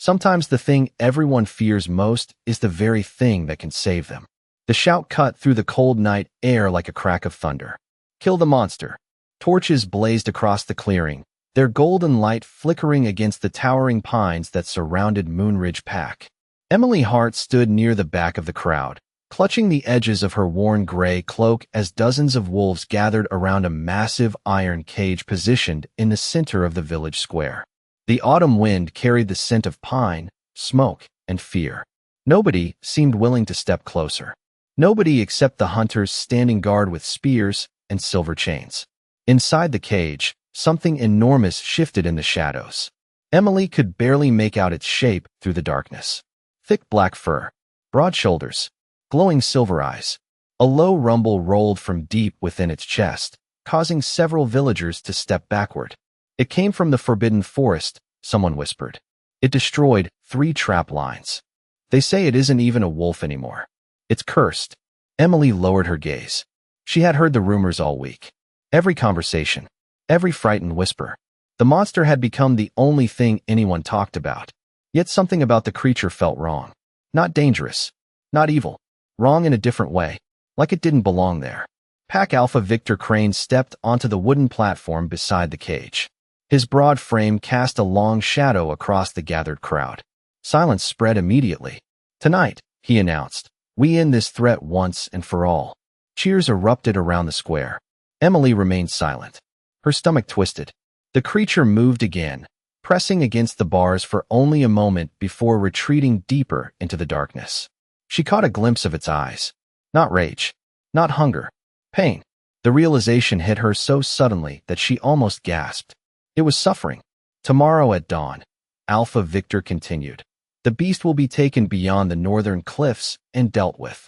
Sometimes the thing everyone fears most is the very thing that can save them. The shout cut through the cold night air like a crack of thunder. Kill the monster. Torches blazed across the clearing, their golden light flickering against the towering pines that surrounded Moonridge Pack. Emily Hart stood near the back of the crowd, clutching the edges of her worn gray cloak as dozens of wolves gathered around a massive iron cage positioned in the center of the village square. The autumn wind carried the scent of pine, smoke, and fear. Nobody seemed willing to step closer. Nobody except the hunters standing guard with spears and silver chains. Inside the cage, something enormous shifted in the shadows. Emily could barely make out its shape through the darkness. Thick black fur, broad shoulders, glowing silver eyes. A low rumble rolled from deep within its chest, causing several villagers to step backward. It came from the forbidden forest, someone whispered. It destroyed 3 trap lines. They say it isn't even a wolf anymore. It's cursed. Emily lowered her gaze. She had heard the rumors all week. Every conversation, every frightened whisper. The monster had become the only thing anyone talked about. Yet something about the creature felt wrong. Not dangerous. Not evil. Wrong in a different way. Like it didn't belong there. Pack Alpha Victor Crane stepped onto the wooden platform beside the cage. His broad frame cast a long shadow across the gathered crowd. Silence spread immediately. Tonight, he announced, we end this threat once and for all. Cheers erupted around the square. Emily remained silent. Her stomach twisted. The creature moved again, pressing against the bars for only a moment before retreating deeper into the darkness. She caught a glimpse of its eyes. Not rage. Not hunger. Pain. The realization hit her so suddenly that she almost gasped. It was suffering. Tomorrow at dawn, Alpha Victor continued. The beast will be taken beyond the northern cliffs and dealt with.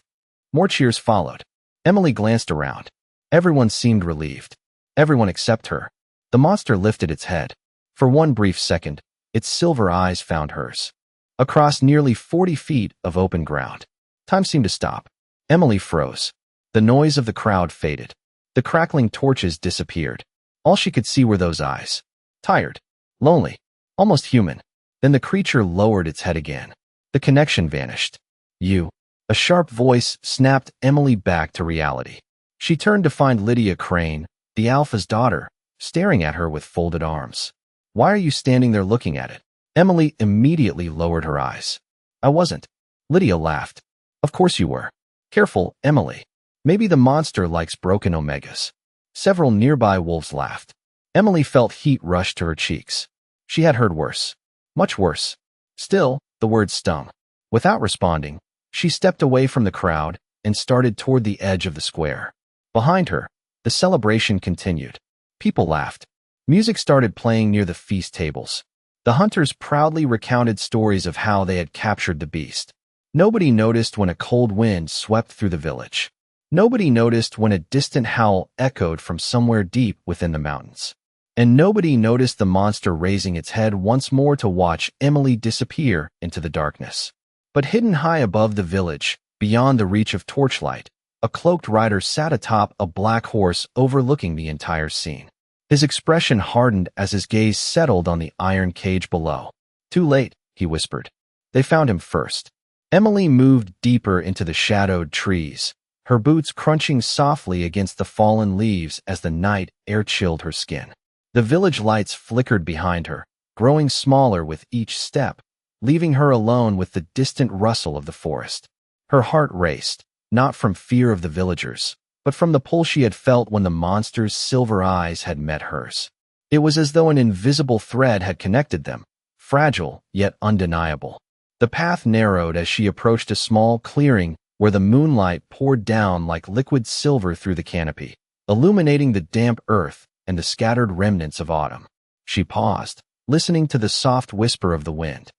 More cheers followed. Emily glanced around. Everyone seemed relieved. Everyone except her. The monster lifted its head. For one brief second, its silver eyes found hers. Across nearly 40 feet of open ground. Time seemed to stop. Emily froze. The noise of the crowd faded. The crackling torches disappeared. All she could see were those eyes. Tired. Lonely. Almost human. Then the creature lowered its head again. The connection vanished. You. A sharp voice snapped Emily back to reality. She turned to find Lydia Crane, the Alpha's daughter, staring at her with folded arms. Why are you standing there looking at it? Emily immediately lowered her eyes. I wasn't. Lydia laughed. Of course you were. Careful, Emily. Maybe the monster likes broken omegas. Several nearby wolves laughed. Emily felt heat rush to her cheeks. She had heard worse. Much worse. Still, the words stung. Without responding, she stepped away from the crowd and started toward the edge of the square. Behind her, the celebration continued. People laughed. Music started playing near the feast tables. The hunters proudly recounted stories of how they had captured the beast. Nobody noticed when a cold wind swept through the village. Nobody noticed when a distant howl echoed from somewhere deep within the mountains. And nobody noticed the monster raising its head once more to watch Emily disappear into the darkness. But hidden high above the village, beyond the reach of torchlight, a cloaked rider sat atop a black horse overlooking the entire scene. His expression hardened as his gaze settled on the iron cage below. Too late, he whispered. They found him first. Emily moved deeper into the shadowed trees, her boots crunching softly against the fallen leaves as the night air chilled her skin. The village lights flickered behind her, growing smaller with each step, leaving her alone with the distant rustle of the forest. Her heart raced, not from fear of the villagers, but from the pull she had felt when the monster's silver eyes had met hers. It was as though an invisible thread had connected them, fragile yet undeniable. The path narrowed as she approached a small clearing where the moonlight poured down like liquid silver through the canopy, illuminating the damp earth and the scattered remnants of autumn. She paused, listening to the soft whisper of the wind.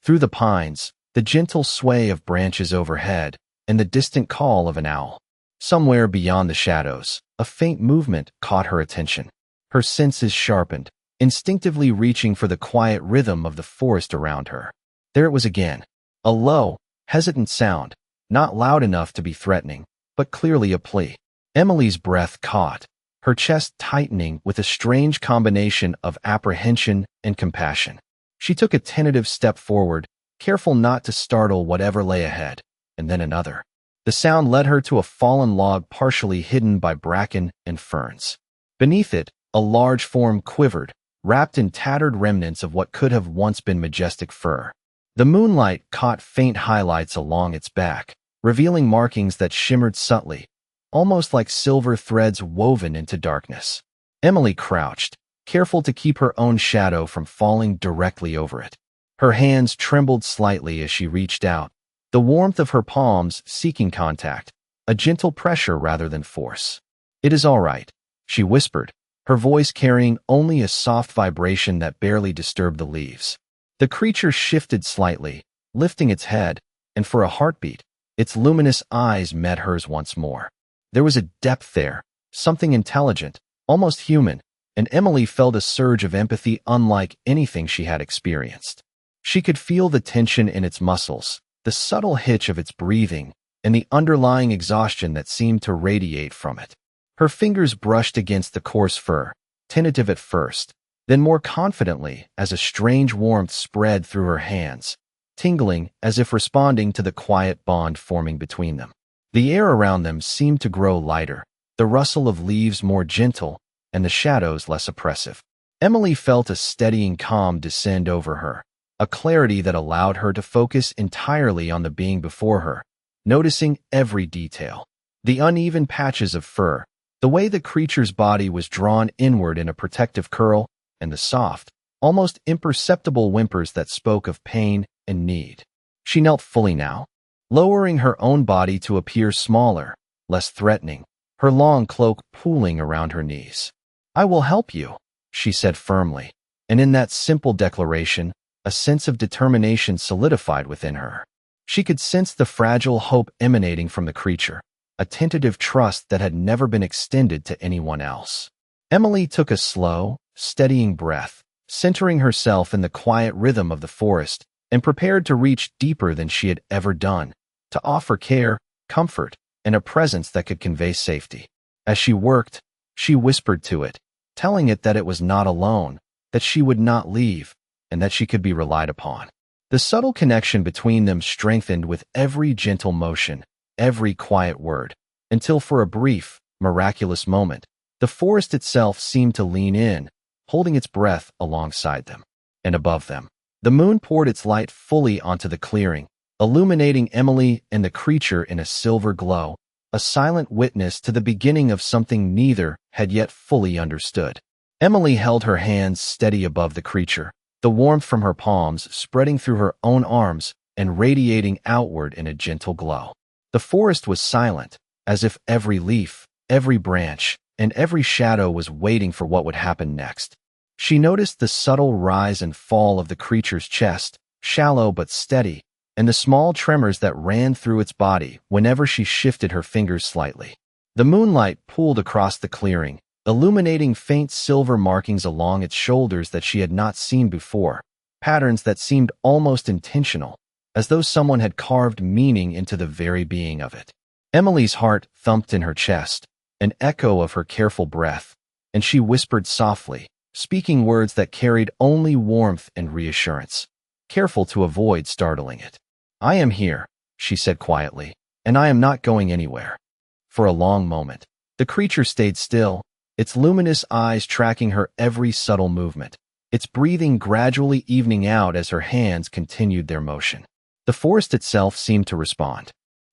Through the pines, the gentle sway of branches overhead, and the distant call of an owl. Somewhere beyond the shadows, a faint movement caught her attention. Her senses sharpened, instinctively reaching for the quiet rhythm of the forest around her. There it was again, a low, hesitant sound, not loud enough to be threatening, but clearly a plea. Emily's breath caught, her chest tightening with a strange combination of apprehension and compassion. She took a tentative step forward, careful not to startle whatever lay ahead, and then another. The sound led her to a fallen log partially hidden by bracken and ferns. Beneath it, a large form quivered, wrapped in tattered remnants of what could have once been majestic fur. The moonlight caught faint highlights along its back, revealing markings that shimmered subtly, almost like silver threads woven into darkness. Emily crouched, careful to keep her own shadow from falling directly over it. Her hands trembled slightly as she reached out, the warmth of her palms seeking contact, a gentle pressure rather than force. "It is all right," she whispered, her voice carrying only a soft vibration that barely disturbed the leaves. The creature shifted slightly, lifting its head, and for a heartbeat, its luminous eyes met hers once more. There was a depth there, something intelligent, almost human, and Emily felt a surge of empathy unlike anything she had experienced. She could feel the tension in its muscles, the subtle hitch of its breathing, and the underlying exhaustion that seemed to radiate from it. Her fingers brushed against the coarse fur, tentative at first, then more confidently as a strange warmth spread through her hands, tingling as if responding to the quiet bond forming between them. The air around them seemed to grow lighter, the rustle of leaves more gentle, and the shadows less oppressive. Emily felt a steadying calm descend over her, a clarity that allowed her to focus entirely on the being before her, noticing every detail. The uneven patches of fur, the way the creature's body was drawn inward in a protective curl, and the soft, almost imperceptible whimpers that spoke of pain and need. She knelt fully now, lowering her own body to appear smaller, less threatening, her long cloak pooling around her knees. "I will help you," she said firmly, and in that simple declaration, a sense of determination solidified within her. She could sense the fragile hope emanating from the creature, a tentative trust that had never been extended to anyone else. Emily took a slow, steadying breath, centering herself in the quiet rhythm of the forest, and prepared to reach deeper than she had ever done, to offer care, comfort, and a presence that could convey safety. As she worked, she whispered to it, telling it that it was not alone, that she would not leave, and that she could be relied upon. The subtle connection between them strengthened with every gentle motion, every quiet word, until for a brief, miraculous moment, the forest itself seemed to lean in, holding its breath alongside them. And above them, the moon poured its light fully onto the clearing, illuminating Emily and the creature in a silver glow, a silent witness to the beginning of something neither had yet fully understood. Emily held her hands steady above the creature, the warmth from her palms spreading through her own arms and radiating outward in a gentle glow. The forest was silent, as if every leaf, every branch, and every shadow was waiting for what would happen next. She noticed the subtle rise and fall of the creature's chest, shallow but steady, and the small tremors that ran through its body whenever she shifted her fingers slightly. The moonlight pooled across the clearing, illuminating faint silver markings along its shoulders that she had not seen before, patterns that seemed almost intentional, as though someone had carved meaning into the very being of it. Emily's heart thumped in her chest, an echo of her careful breath, and she whispered softly, speaking words that carried only warmth and reassurance, careful to avoid startling it. "I am here," she said quietly, "and I am not going anywhere." For a long moment, the creature stayed still, its luminous eyes tracking her every subtle movement, its breathing gradually evening out as her hands continued their motion. The forest itself seemed to respond.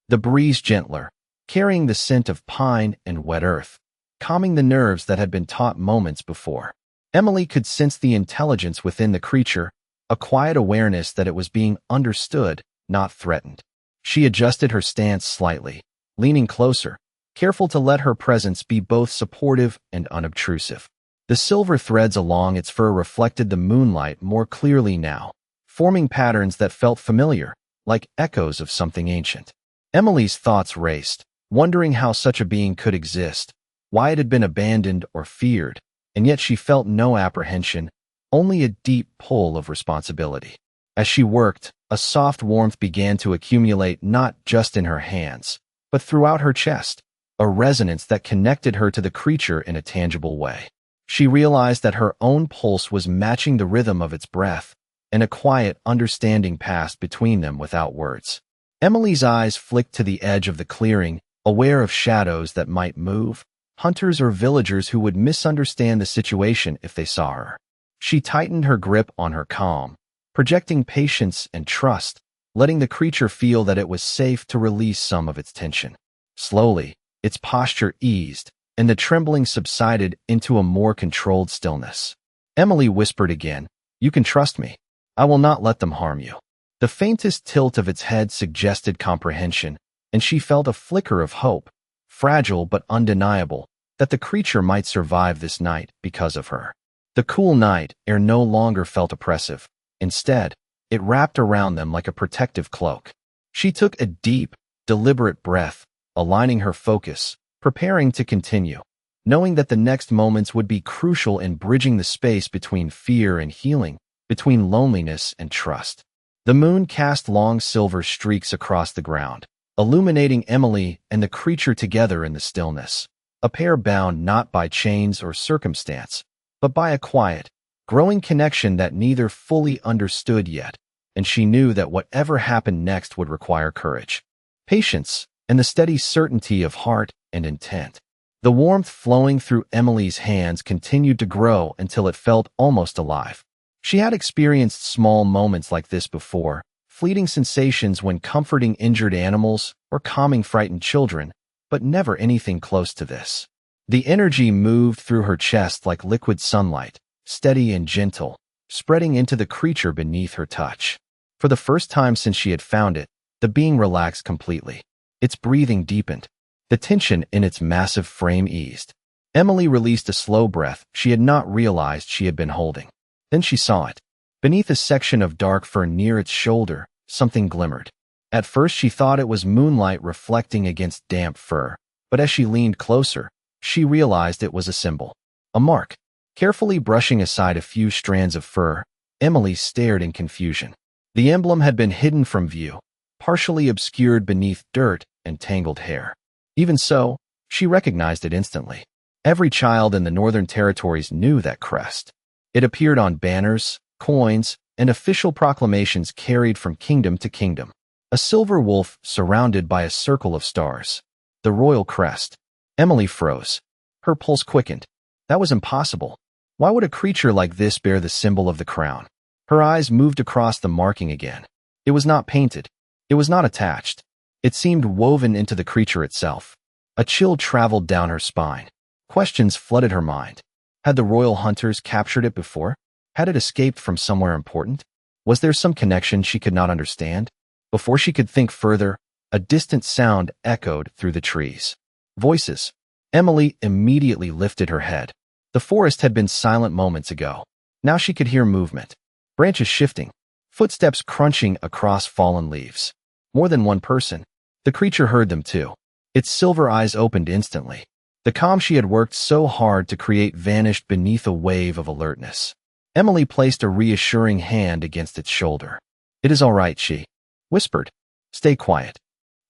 The breeze gentler, carrying the scent of pine and wet earth, calming the nerves that had been taut moments before. Emily could sense the intelligence within the creature, a quiet awareness that it was being understood, not threatened. She adjusted her stance slightly, leaning closer, careful to let her presence be both supportive and unobtrusive. The silver threads along its fur reflected the moonlight more clearly now, forming patterns that felt familiar, like echoes of something ancient. Emily's thoughts raced, wondering how such a being could exist, why it had been abandoned or feared, and yet she felt no apprehension, only a deep pull of responsibility. As she worked, a soft warmth began to accumulate not just in her hands, but throughout her chest, a resonance that connected her to the creature in a tangible way. She realized that her own pulse was matching the rhythm of its breath, and a quiet understanding passed between them without words. Emily's eyes flicked to the edge of the clearing, aware of shadows that might move, hunters or villagers who would misunderstand the situation if they saw her. She tightened her grip on her calm, projecting patience and trust, letting the creature feel that it was safe to release some of its tension. Slowly, its posture eased, and the trembling subsided into a more controlled stillness. Emily whispered again, "You can trust me. I will not let them harm you." The faintest tilt of its head suggested comprehension, and she felt a flicker of hope, fragile but undeniable, that the creature might survive this night because of her. The cool night air no longer felt oppressive. Instead, it wrapped around them like a protective cloak. She took a deep, deliberate breath, aligning her focus, preparing to continue, knowing that the next moments would be crucial in bridging the space between fear and healing, between loneliness and trust. The moon cast long silver streaks across the ground, illuminating Emily and the creature together in the stillness, a pair bound not by chains or circumstance, but by a quiet, growing connection that neither fully understood yet, and she knew that whatever happened next would require courage, patience, and the steady certainty of heart and intent. The warmth flowing through Emily's hands continued to grow until it felt almost alive. She had experienced small moments like this before, fleeting sensations when comforting injured animals or calming frightened children, but never anything close to this. The energy moved through her chest like liquid sunlight, steady and gentle, spreading into the creature beneath her touch. For the first time since she had found it, the being relaxed completely. Its breathing deepened. The tension in its massive frame eased. Emily released a slow breath she had not realized she had been holding. Then she saw it. Beneath a section of dark fur near its shoulder, something glimmered. At first she thought it was moonlight reflecting against damp fur, but as she leaned closer, she realized it was a symbol. A mark. Carefully brushing aside a few strands of fur, Emily stared in confusion. The emblem had been hidden from view, partially obscured beneath dirt and tangled hair. Even so, she recognized it instantly. Every child in the Northern Territories knew that crest. It appeared on banners, coins, and official proclamations carried from kingdom to kingdom. A silver wolf surrounded by a circle of stars. The royal crest. Emily froze. Her pulse quickened. That was impossible. Why would a creature like this bear the symbol of the crown? Her eyes moved across the marking again. It was not painted. It was not attached. It seemed woven into the creature itself. A chill traveled down her spine. Questions flooded her mind. Had the royal hunters captured it before? Had it escaped from somewhere important? Was there some connection she could not understand? Before she could think further, a distant sound echoed through the trees. Voices. Emily immediately lifted her head. The forest had been silent moments ago. Now she could hear movement. Branches shifting. Footsteps crunching across fallen leaves. More than one person. The creature heard them too. Its silver eyes opened instantly. The calm she had worked so hard to create vanished beneath a wave of alertness. Emily placed a reassuring hand against its shoulder. "It is all right," she whispered. "Stay quiet."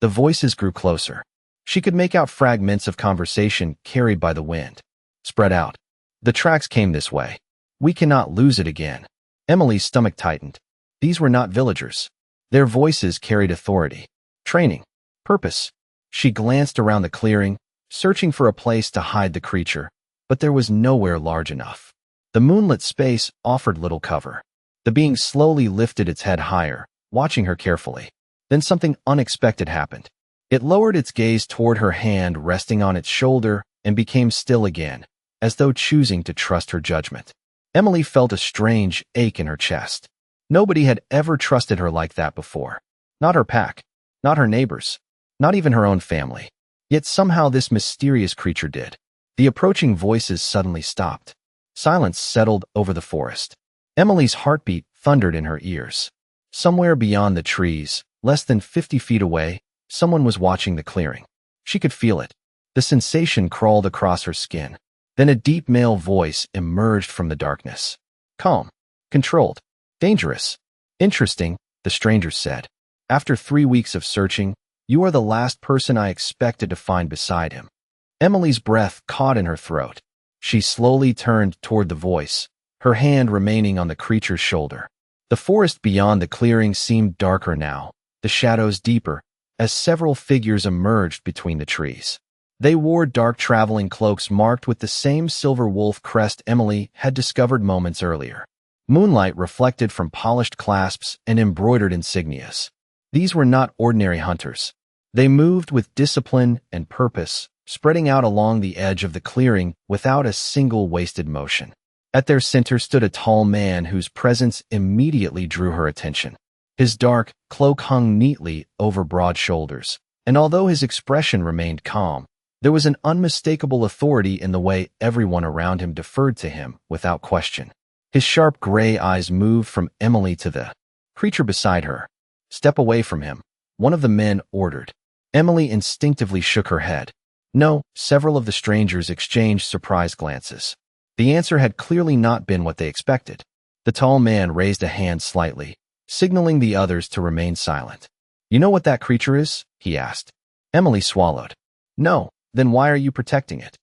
The voices grew closer. She could make out fragments of conversation carried by the wind. "Spread out. The tracks came this way. We cannot lose it again." Emily's stomach tightened. These were not villagers. Their voices carried authority, training, purpose. She glanced around the clearing, searching for a place to hide the creature, but there was nowhere large enough. The moonlit space offered little cover. The being slowly lifted its head higher, watching her carefully. Then something unexpected happened. It lowered its gaze toward her hand resting on its shoulder and became still again, as though choosing to trust her judgment. Emily felt a strange ache in her chest. Nobody had ever trusted her like that before. Not her pack, not her neighbors, not even her own family. Yet somehow this mysterious creature did. The approaching voices suddenly stopped. Silence settled over the forest. Emily's heartbeat thundered in her ears. Somewhere beyond the trees, less than 50 feet away, someone was watching the clearing. She could feel it. The sensation crawled across her skin. Then a deep male voice emerged from the darkness. Calm, controlled, dangerous. "Interesting," the stranger said. "After 3 weeks of searching, you are the last person I expected to find beside him." Emily's breath caught in her throat. She slowly turned toward the voice, her hand remaining on the creature's shoulder. The forest beyond the clearing seemed darker now, the shadows deeper, as several figures emerged between the trees. They wore dark traveling cloaks marked with the same silver wolf crest Emily had discovered moments earlier. Moonlight reflected from polished clasps and embroidered insignias. These were not ordinary hunters. They moved with discipline and purpose, spreading out along the edge of the clearing without a single wasted motion. At their center stood a tall man whose presence immediately drew her attention. His dark cloak hung neatly over broad shoulders, and although his expression remained calm, there was an unmistakable authority in the way everyone around him deferred to him without question. His sharp gray eyes moved from Emily to the creature beside her. "Step away from him," one of the men ordered. Emily instinctively shook her head. No, several of the strangers exchanged surprised glances. The answer had clearly not been what they expected. The tall man raised a hand slightly, signaling the others to remain silent. "You know what that creature is?" he asked. Emily swallowed. "No, then why are you protecting it?"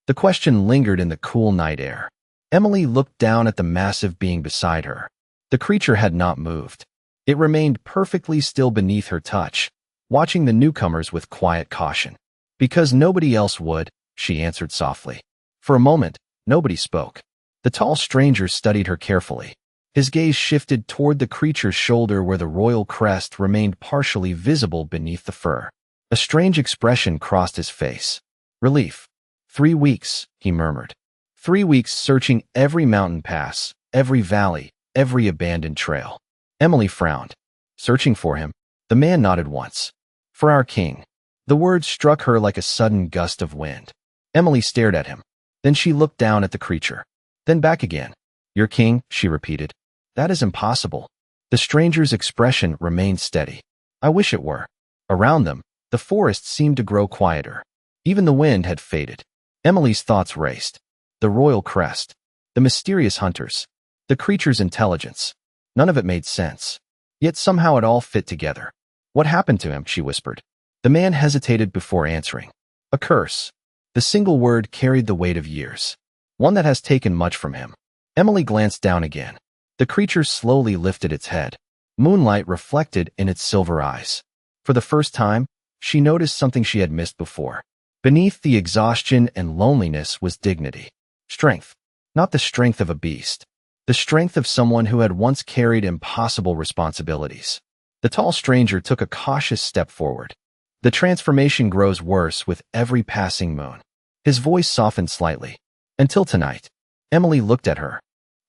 The question lingered in the cool night air. Emily looked down at the massive being beside her. The creature had not moved. It remained perfectly still beneath her touch, watching the newcomers with quiet caution. "Because nobody else would," she answered softly. For a moment, nobody spoke. The tall stranger studied her carefully. His gaze shifted toward the creature's shoulder where the royal crest remained partially visible beneath the fur. A strange expression crossed his face. Relief. 3 weeks, he murmured. 3 weeks searching every mountain pass, every valley, every abandoned trail. Emily frowned. Searching for him? The man nodded once. "For our king." The words struck her like a sudden gust of wind. Emily stared at him. Then she looked down at the creature. Then back again. "Your king," she repeated. "That is impossible." The stranger's expression remained steady. "I wish it were." Around them, the forest seemed to grow quieter. Even the wind had faded. Emily's thoughts raced. The royal crest. The mysterious hunters. The creature's intelligence. None of it made sense. Yet somehow it all fit together. "What happened to him?" she whispered. The man hesitated before answering. "A curse." The single word carried the weight of years. One that has taken much from him. Emily glanced down again. The creature slowly lifted its head. Moonlight reflected in its silver eyes. For the first time, she noticed something she had missed before. Beneath the exhaustion and loneliness was dignity. Strength. Not the strength of a beast. The strength of someone who had once carried impossible responsibilities. The tall stranger took a cautious step forward. "The transformation grows worse with every passing moon." His voice softened slightly. "Until tonight." Emily looked at her.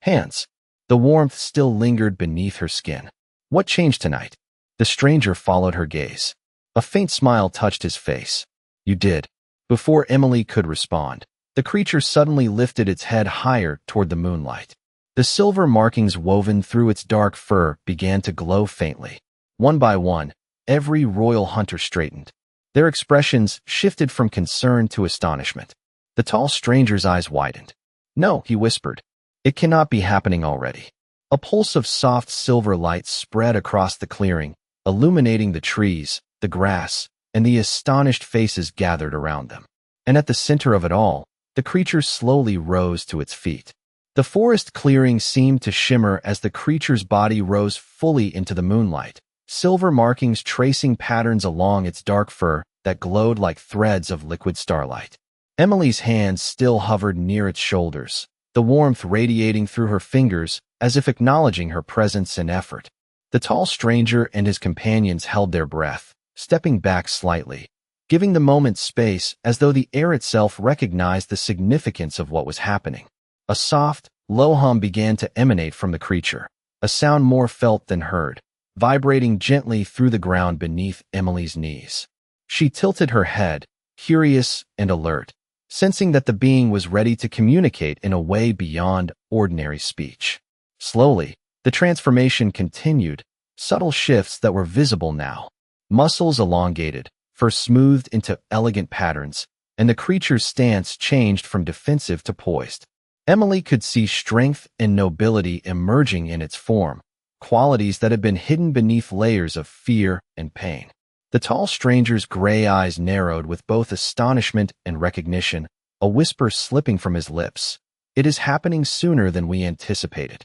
Hands. The warmth still lingered beneath her skin. "What changed tonight?" The stranger followed her gaze. A faint smile touched his face. "You did." Before Emily could respond, the creature suddenly lifted its head higher toward the moonlight. The silver markings woven through its dark fur began to glow faintly. One by one, every royal hunter straightened. Their expressions shifted from concern to astonishment. The tall stranger's eyes widened. "No," he whispered. "It cannot be happening already." A pulse of soft silver light spread across the clearing, illuminating the trees, the grass, and the astonished faces gathered around them. And at the center of it all, the creature slowly rose to its feet. The forest clearing seemed to shimmer as the creature's body rose fully into the moonlight, silver markings tracing patterns along its dark fur that glowed like threads of liquid starlight. Emily's hands still hovered near its shoulders, the warmth radiating through her fingers as if acknowledging her presence and effort. The tall stranger and his companions held their breath, stepping back slightly, giving the moment space as though the air itself recognized the significance of what was happening. A soft, low hum began to emanate from the creature, a sound more felt than heard, vibrating gently through the ground beneath Emily's knees. She tilted her head, curious and alert, sensing that the being was ready to communicate in a way beyond ordinary speech. Slowly, the transformation continued, subtle shifts that were visible now. Muscles elongated, fur smoothed into elegant patterns, and the creature's stance changed from defensive to poised. Emily could see strength and nobility emerging in its form, qualities that had been hidden beneath layers of fear and pain. The tall stranger's gray eyes narrowed with both astonishment and recognition, a whisper slipping from his lips. "It is happening sooner than we anticipated."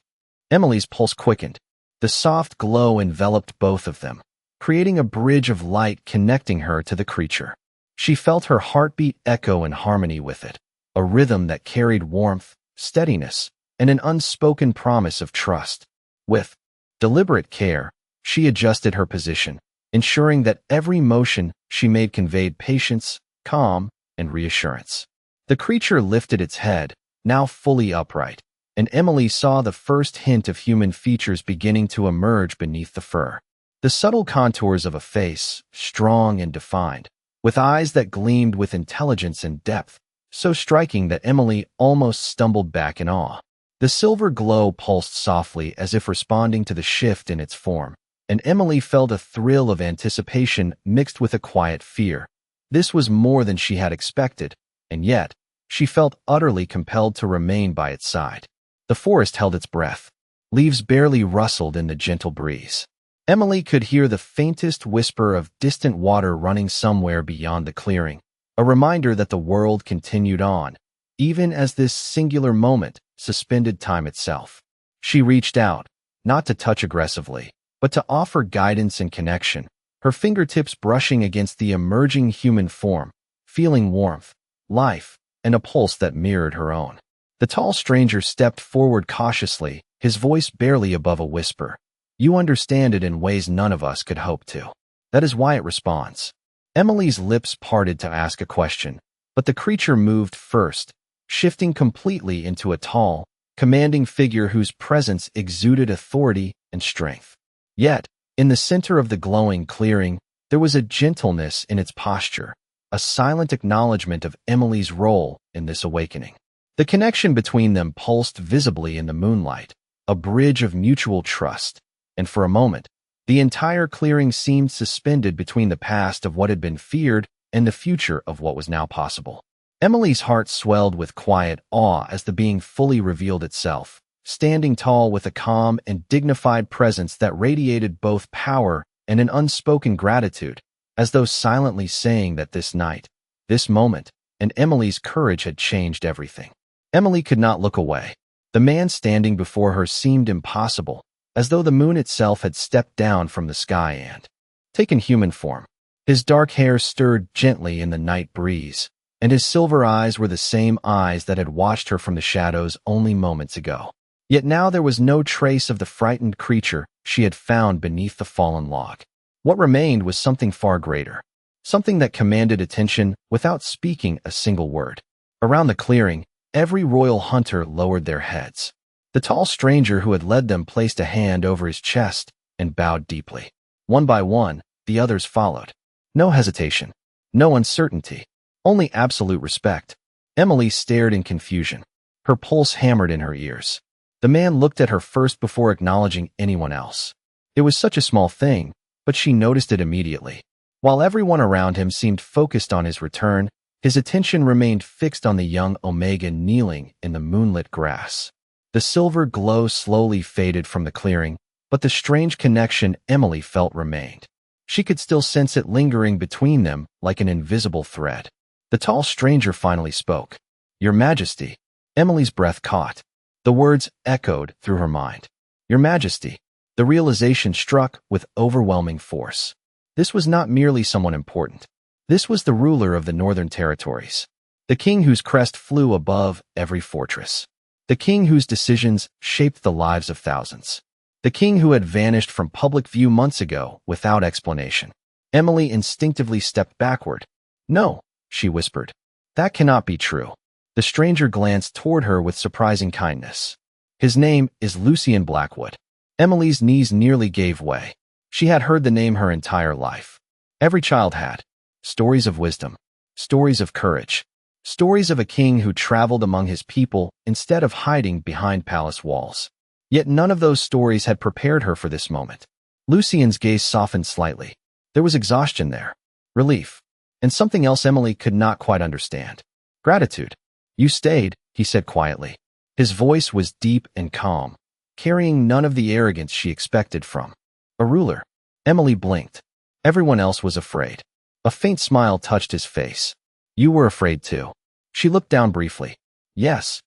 Emily's pulse quickened. The soft glow enveloped both of them, creating a bridge of light connecting her to the creature. She felt her heartbeat echo in harmony with it, a rhythm that carried warmth, steadiness, and an unspoken promise of trust. With deliberate care, she adjusted her position, ensuring that every motion she made conveyed patience, calm, and reassurance. The creature lifted its head, now fully upright, and Emily saw the first hint of human features beginning to emerge beneath the fur. The subtle contours of a face, strong and defined, with eyes that gleamed with intelligence and depth, so striking that Emily almost stumbled back in awe. The silver glow pulsed softly as if responding to the shift in its form, and Emily felt a thrill of anticipation mixed with a quiet fear. This was more than she had expected, and yet, she felt utterly compelled to remain by its side. The forest held its breath. Leaves barely rustled in the gentle breeze. Emily could hear the faintest whisper of distant water running somewhere beyond the clearing, a reminder that the world continued on, even as this singular moment suspended time itself. She reached out, not to touch aggressively, but to offer guidance and connection, her fingertips brushing against the emerging human form, feeling warmth, life, and a pulse that mirrored her own. The tall stranger stepped forward cautiously, his voice barely above a whisper. You understand it in ways none of us could hope to. That is why it responds. Emily's lips parted to ask a question, but the creature moved first, shifting completely into a tall, commanding figure whose presence exuded authority and strength. Yet, in the center of the glowing clearing, there was a gentleness in its posture, a silent acknowledgement of Emily's role in this awakening. The connection between them pulsed visibly in the moonlight, a bridge of mutual trust, and for a moment, the entire clearing seemed suspended between the past of what had been feared and the future of what was now possible. Emily's heart swelled with quiet awe as the being fully revealed itself, standing tall with a calm and dignified presence that radiated both power and an unspoken gratitude, as though silently saying that this night, this moment, and Emily's courage had changed everything. Emily could not look away. The man standing before her seemed impossible, as though the moon itself had stepped down from the sky and taken human form. His dark hair stirred gently in the night breeze, and his silver eyes were the same eyes that had watched her from the shadows only moments ago. Yet now there was no trace of the frightened creature she had found beneath the fallen log. What remained was something far greater, something that commanded attention without speaking a single word. Around the clearing, every royal hunter lowered their heads. The tall stranger who had led them placed a hand over his chest and bowed deeply. One by one, the others followed. No hesitation, no uncertainty, only absolute respect. Emily stared in confusion. Her pulse hammered in her ears. The man looked at her first before acknowledging anyone else. It was such a small thing, but she noticed it immediately. While everyone around him seemed focused on his return, his attention remained fixed on the young Omega kneeling in the moonlit grass. The silver glow slowly faded from the clearing, but the strange connection Emily felt remained. She could still sense it lingering between them like an invisible thread. The tall stranger finally spoke. Your Majesty. Emily's breath caught. The words echoed through her mind. Your Majesty. The realization struck with overwhelming force. This was not merely someone important. This was the ruler of the Northern Territories, the king whose crest flew above every fortress, the king whose decisions shaped the lives of thousands, the king who had vanished from public view months ago without explanation. Emily instinctively stepped backward. No, she whispered. That cannot be true. The stranger glanced toward her with surprising kindness. His name is Lucian Blackwood. Emily's knees nearly gave way. She had heard the name her entire life. Every child had. Stories of wisdom, stories of courage, stories of a king who traveled among his people instead of hiding behind palace walls. Yet none of those stories had prepared her for this moment. Lucian's gaze softened slightly. There was exhaustion there, relief, and something else Emily could not quite understand. Gratitude. You stayed, he said quietly. His voice was deep and calm, carrying none of the arrogance she expected from a ruler. Emily blinked. Everyone else was afraid. A faint smile touched his face. You were afraid too. She looked down briefly. Yes.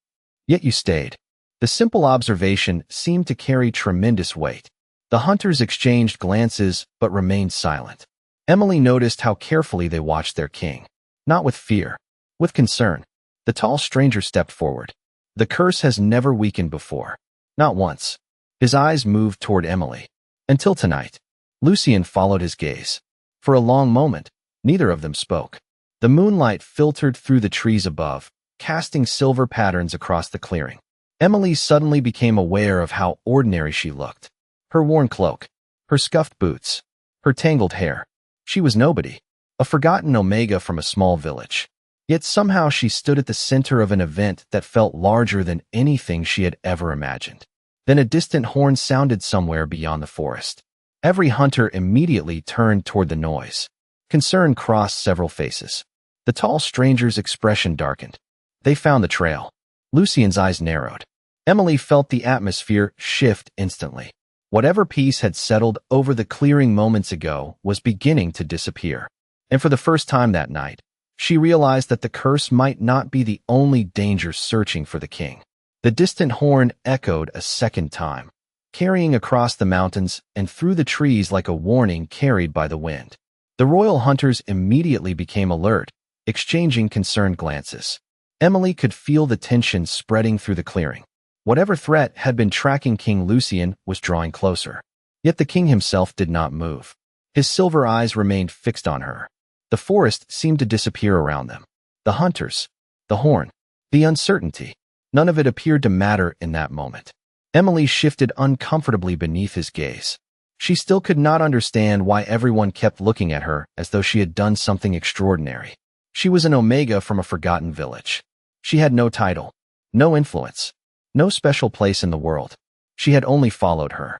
Yet you stayed. The simple observation seemed to carry tremendous weight. The hunters exchanged glances but remained silent. Emily noticed how carefully they watched their king. Not with fear, with concern. The tall stranger stepped forward. The curse has never weakened before. Not once. His eyes moved toward Emily. Until tonight. Lucien followed his gaze. For a long moment, neither of them spoke. The moonlight filtered through the trees above, casting silver patterns across the clearing. Emily suddenly became aware of how ordinary she looked. Her worn cloak, her scuffed boots, her tangled hair. She was nobody, a forgotten omega from a small village. Yet somehow she stood at the center of an event that felt larger than anything she had ever imagined. Then a distant horn sounded somewhere beyond the forest. Every hunter immediately turned toward the noise. Concern crossed several faces. The tall stranger's expression darkened. They found the trail. Lucien's eyes narrowed. Emily felt the atmosphere shift instantly. Whatever peace had settled over the clearing moments ago was beginning to disappear. And for the first time that night, she realized that the curse might not be the only danger searching for the king. The distant horn echoed a second time, carrying across the mountains and through the trees like a warning carried by the wind. The royal hunters immediately became alert, exchanging concerned glances. Emily could feel the tension spreading through the clearing. Whatever threat had been tracking King Lucien was drawing closer. Yet the king himself did not move. His silver eyes remained fixed on her. The forest seemed to disappear around them. The hunters, the horn, the uncertainty. None of it appeared to matter in that moment. Emily shifted uncomfortably beneath his gaze. She still could not understand why everyone kept looking at her as though she had done something extraordinary. She was an omega from a forgotten village. She had no title, no influence, no special place in the world. She had only followed her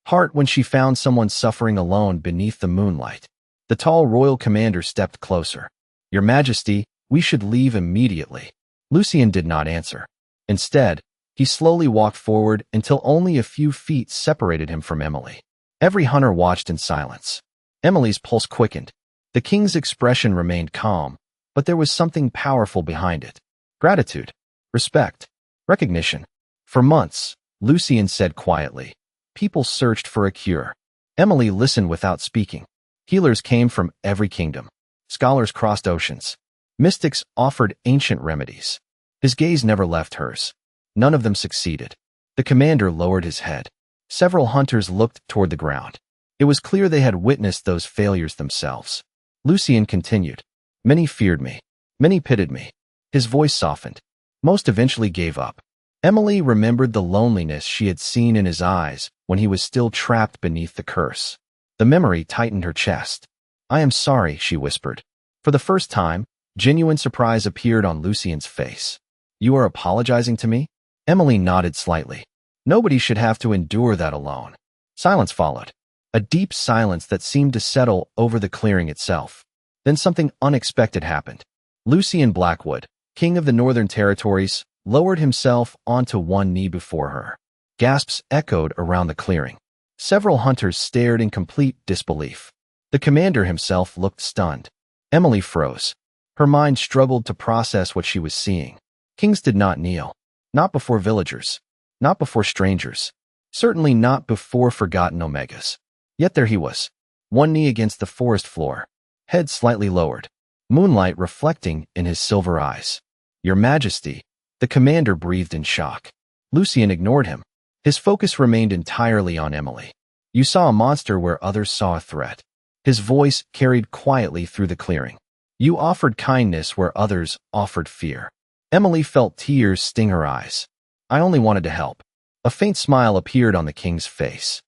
heart when she found someone suffering alone beneath the moonlight. The tall royal commander stepped closer. "Your Majesty, we should leave immediately." Lucien did not answer. Instead, he slowly walked forward until only a few feet separated him from Emily. Every hunter watched in silence. Emily's pulse quickened. The king's expression remained calm, but there was something powerful behind it. Gratitude, respect, recognition. For months, Lucien said quietly, people searched for a cure. Emily listened without speaking. Healers came from every kingdom. Scholars crossed oceans. Mystics offered ancient remedies. His gaze never left hers. None of them succeeded. The commander lowered his head. Several hunters looked toward the ground. It was clear they had witnessed those failures themselves. Lucien continued. Many feared me. Many pitied me. His voice softened. Most eventually gave up. Emily remembered the loneliness she had seen in his eyes when he was still trapped beneath the curse. The memory tightened her chest. I am sorry, she whispered. For the first time, genuine surprise appeared on Lucien's face. You are apologizing to me? Emily nodded slightly. Nobody should have to endure that alone. Silence followed. A deep silence that seemed to settle over the clearing itself. Then something unexpected happened. Lucien Blackwood, king of the Northern Territories, lowered himself onto one knee before her. Gasps echoed around the clearing. Several hunters stared in complete disbelief. The commander himself looked stunned. Emily froze. Her mind struggled to process what she was seeing. Kings did not kneel. Not before villagers. Not before strangers. Certainly not before forgotten omegas. Yet there he was. One knee against the forest floor. Head slightly lowered. Moonlight reflecting in his silver eyes. Your Majesty. The commander breathed in shock. Lucien ignored him. His focus remained entirely on Emily. You saw a monster where others saw a threat. His voice carried quietly through the clearing. You offered kindness where others offered fear. Emily felt tears sting her eyes. I only wanted to help. A faint smile appeared on the king's face.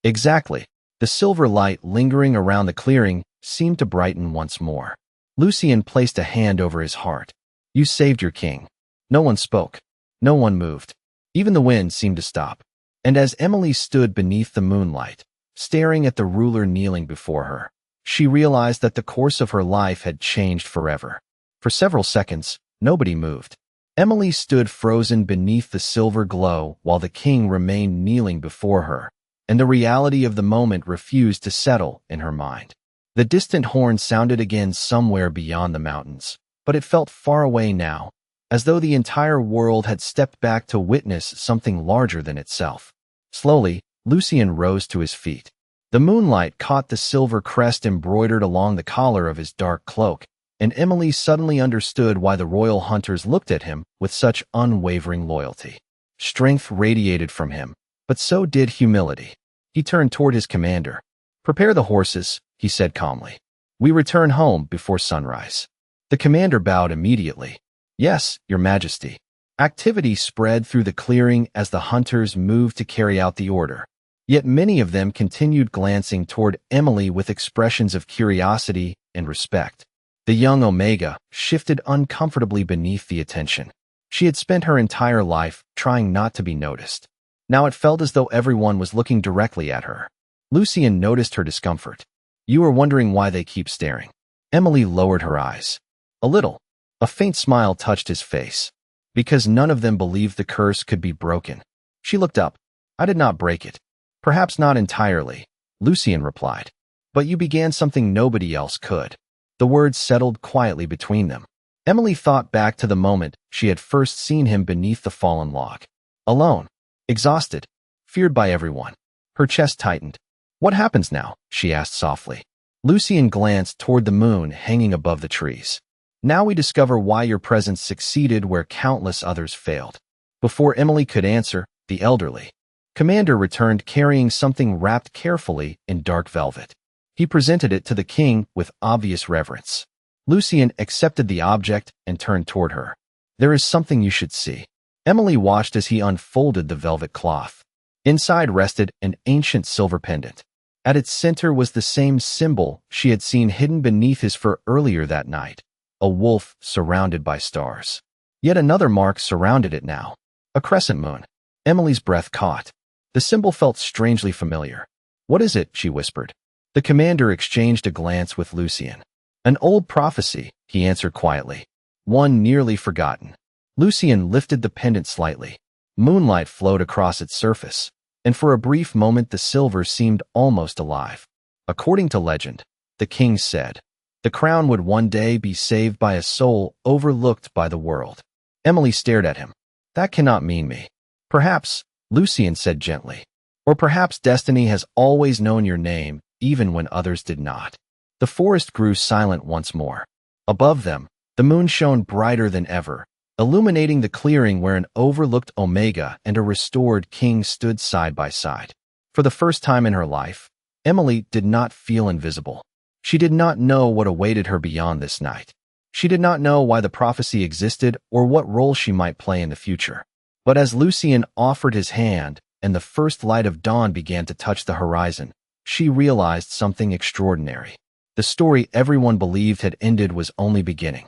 Exactly. The silver light lingering around the clearing seemed to brighten once more. Lucien placed a hand over his heart. You saved your king. No one spoke. No one moved. Even the wind seemed to stop. And as Emily stood beneath the moonlight, staring at the ruler kneeling before her, she realized that the course of her life had changed forever. For several seconds, nobody moved. Emily stood frozen beneath the silver glow while the king remained kneeling before her, and the reality of the moment refused to settle in her mind. The distant horn sounded again somewhere beyond the mountains, but it felt far away now, as though the entire world had stepped back to witness something larger than itself. Slowly, Lucien rose to his feet. The moonlight caught the silver crest embroidered along the collar of his dark cloak, and Emily suddenly understood why the royal hunters looked at him with such unwavering loyalty. Strength radiated from him, but so did humility. He turned toward his commander. "Prepare the horses," he said calmly. "We return home before sunrise." The commander bowed immediately. "Yes, Your Majesty." Activity spread through the clearing as the hunters moved to carry out the order. Yet many of them continued glancing toward Emily with expressions of curiosity and respect. The young Omega shifted uncomfortably beneath the attention. She had spent her entire life trying not to be noticed. Now it felt as though everyone was looking directly at her. Lucien noticed her discomfort. "You are wondering why they keep staring." Emily lowered her eyes. "A little." A faint smile touched his face. "Because none of them believed the curse could be broken." She looked up. "I did not break it." "Perhaps not entirely," Lucien replied. "But you began something nobody else could." The words settled quietly between them. Emily thought back to the moment she had first seen him beneath the fallen log. Alone, exhausted, feared by everyone. Her chest tightened. "What happens now?" she asked softly. Lucien glanced toward the moon hanging above the trees. "Now we discover why your presence succeeded where countless others failed." Before Emily could answer, the elderly commander returned carrying something wrapped carefully in dark velvet. He presented it to the king with obvious reverence. Lucien accepted the object and turned toward her. "There is something you should see." Emily watched as he unfolded the velvet cloth. Inside rested an ancient silver pendant. At its center was the same symbol she had seen hidden beneath his fur earlier that night, a wolf surrounded by stars. Yet another mark surrounded it now, a crescent moon. Emily's breath caught. The symbol felt strangely familiar. "What is it?" she whispered. The commander exchanged a glance with Lucien. "An old prophecy," he answered quietly. "One nearly forgotten." Lucien lifted the pendant slightly. Moonlight flowed across its surface, and for a brief moment the silver seemed almost alive. According to legend, the king said, the crown would one day be saved by a soul overlooked by the world. Emily stared at him. "That cannot mean me." "Perhaps," Lucien said gently. "Or perhaps destiny has always known your name, even when others did not." The forest grew silent once more. Above them, the moon shone brighter than ever, illuminating the clearing where an overlooked Omega and a restored king stood side by side. For the first time in her life, Emily did not feel invisible. She did not know what awaited her beyond this night. She did not know why the prophecy existed or what role she might play in the future. But as Lucien offered his hand and the first light of dawn began to touch the horizon, she realized something extraordinary. The story everyone believed had ended was only beginning.